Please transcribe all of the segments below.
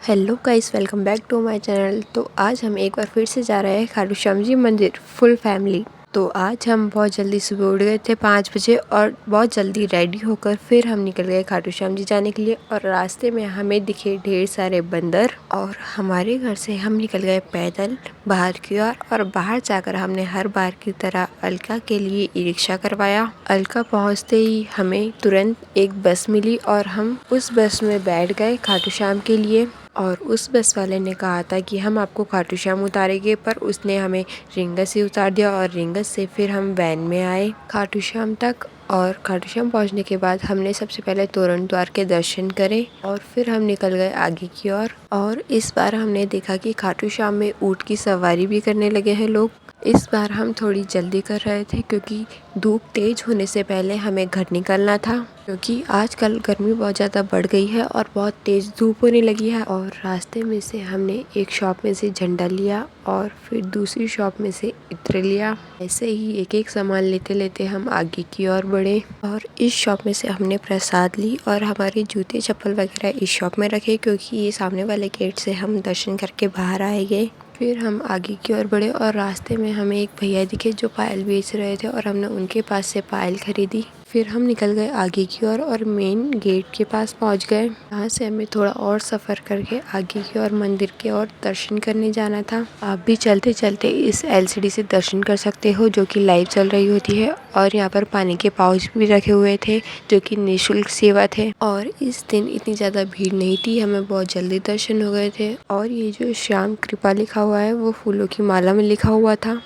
Hello guys, welcome back to my channel. तो आज हम एक बार फिर से जा रहे हैं खाटू श्याम जी मंदिर फुल फैमिली। तो आज हम बहुत जल्दी सुबह उठ गए थे 5 बजे और बहुत जल्दी रेडी होकर फिर हम निकल गए खाटू श्याम जी जाने के लिए। और रास्ते में हमें दिखे ढेर सारे बंदर और हमारे घर से हम निकल गए पैदल बाहर की ओर। और बाहर जाकर हमने हर बार की तरह अलका के लिए ई रिक्शा करवाया। अलका पहुंचते ही हमें तुरंत एक बस मिली और हम उस बस में बैठ गए खाटू श्याम के लिए। और उस बस वाले ने कहा था कि हम आपको खाटू श्याम उतारेंगे, पर उसने हमें रिंगस से उतार दिया और रिंगस से फिर हम वैन में आए खाटू श्याम तक। और खाटू श्याम पहुंचने के बाद हमने सबसे पहले तोरण द्वार के दर्शन करे और फिर हम निकल गए आगे की ओर। और इस बार हमने देखा कि खाटू श्याम में ऊंट की सवारी भी करने लगे हैं लोग। इस बार हम थोड़ी जल्दी कर रहे थे क्योंकि धूप तेज होने से पहले हमें घर निकलना था, क्योंकि आजकल गर्मी बहुत ज़्यादा बढ़ गई है और बहुत तेज़ धूप होने लगी है। और रास्ते में से हमने एक शॉप में से झंडा लिया और फिर दूसरी शॉप में से इत्र लिया। ऐसे ही एक एक सामान लेते लेते हम आगे की ओर बढ़े। और इस शॉप में से हमने प्रसाद ली और हमारे जूते चप्पल वगैरह इस शॉप में रखे, क्योंकि ये सामने वाले गेट से हम दर्शन करके बाहर आएंगे। फिर हम आगे की ओर बढ़े और रास्ते में हमें एक भैया दिखे जो पायल बेच रहे थे और हमने उनके पास से पायल खरीदी। फिर हम निकल गए आगे की ओर और मेन गेट के पास पहुंच गए। यहाँ से हमें थोड़ा और सफ़र करके आगे की ओर मंदिर के और दर्शन करने जाना था। आप भी चलते चलते इस एलसीडी से दर्शन कर सकते हो, जो कि लाइव चल रही होती है। और यहाँ पर पानी के पाउच भी रखे हुए थे जो कि निःशुल्क सेवा थे। और इस दिन इतनी ज़्यादा भीड़ नहीं थी, हमें बहुत जल्दी दर्शन हो गए थे। और ये जो श्याम कृपा लिखा हुआ है वो फूलों की माला में लिखा हुआ था।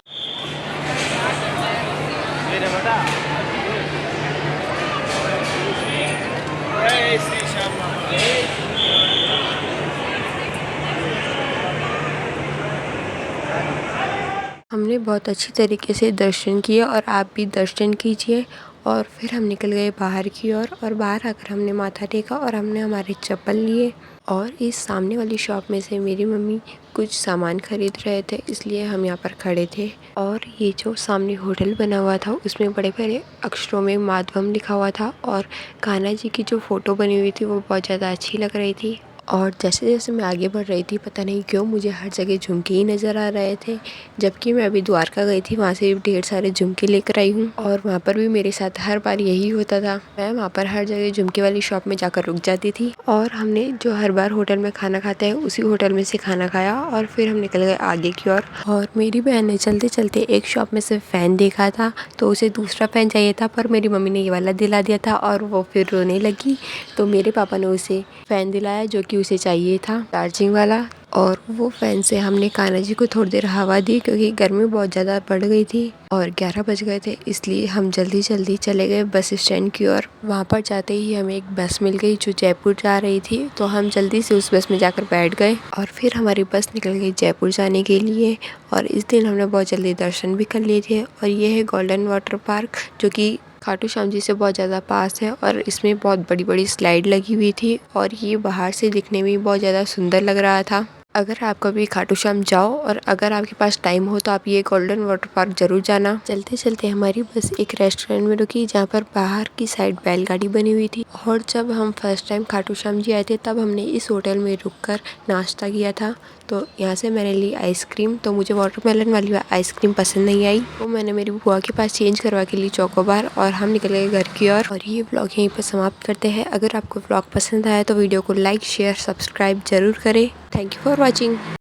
हमने बहुत अच्छी तरीके से दर्शन किए और आप भी दर्शन कीजिए। और फिर हम निकल गए बाहर की ओर और बाहर आकर हमने माथा टेका और हमने हमारे चप्पल लिए। और इस सामने वाली शॉप में से मेरी मम्मी कुछ सामान खरीद रहे थे, इसलिए हम यहाँ पर खड़े थे। और ये जो सामने होटल बना हुआ था उसमें बड़े बड़े अक्षरों में माधवम लिखा हुआ था और कान्हा जी की जो फ़ोटो बनी हुई थी वो बहुत ज़्यादा अच्छी लग रही थी। और जैसे जैसे मैं आगे बढ़ रही थी, पता नहीं क्यों मुझे हर जगह झुमके ही नज़र आ रहे थे, जबकि मैं अभी द्वारका गई थी, वहाँ से भी ढेर सारे झुमके लेकर आई हूँ। और वहाँ पर भी मेरे साथ हर बार यही होता था, मैं वहाँ पर हर जगह झुमके वाली शॉप में जाकर रुक जाती थी। और हमने जो हर बार होटल में खाना खाते हैं उसी होटल में से खाना खाया और फिर हम निकल गए आगे की ओर। और मेरी बहन ने चलते चलते एक शॉप में से फ़ैन देखा था, तो उसे दूसरा फ़ैन चाहिए था, पर मेरी मम्मी ने ये वाला दिला दिया था और वो फिर रोने लगी। तो मेरे पापा ने उसे फ़ैन दिलाया जो कि उसे चाहिए था, चार्जिंग वाला। और वो फ़ैन से हमने कान्हा जी को थोड़ी देर हवा दी, क्योंकि गर्मी बहुत ज़्यादा बढ़ गई थी और 11 बज गए थे, इसलिए हम जल्दी जल्दी चले गए बस स्टैंड की ओर। वहाँ पर जाते ही हमें एक बस मिल गई जो जयपुर जा रही थी, तो हम जल्दी से उस बस में जाकर बैठ गए और फिर हमारी बस निकल गई जयपुर जाने के लिए। और इस दिन हमने बहुत जल्दी दर्शन भी कर लिए थे। और ये है गोल्डन वाटर पार्क, जो कि खाटू श्याम जी से बहुत ज़्यादा पास है और इसमें बहुत बड़ी बड़ी स्लाइड लगी हुई थी और ये बाहर से दिखने में बहुत ज़्यादा सुंदर लग रहा था। अगर आप कभी खाटू श्याम जाओ और अगर आपके पास टाइम हो तो आप ये गोल्डन वाटर पार्क जरूर जाना। चलते चलते हमारी बस एक रेस्टोरेंट में रुकी, जहाँ पर बाहर की साइड बैलगाड़ी बनी हुई थी। और जब हम फर्स्ट टाइम खाटू श्याम जी आए थे तब हमने इस होटल में रुककर नाश्ता किया था। तो यहाँ से मैंने ली आइसक्रीम, तो मुझे वाटरमेलन वाली आइसक्रीम पसंद नहीं आई, तो मैंने मेरी बुआ के पास चेंज करवा के ली चोकोबार। और हम निकल गए घर की ओर। और ये व्लॉग यहीं पर समाप्त करते हैं। अगर आपको व्लॉग पसंद आया तो वीडियो को लाइक शेयर सब्सक्राइब जरूर करें। Thank you for watching.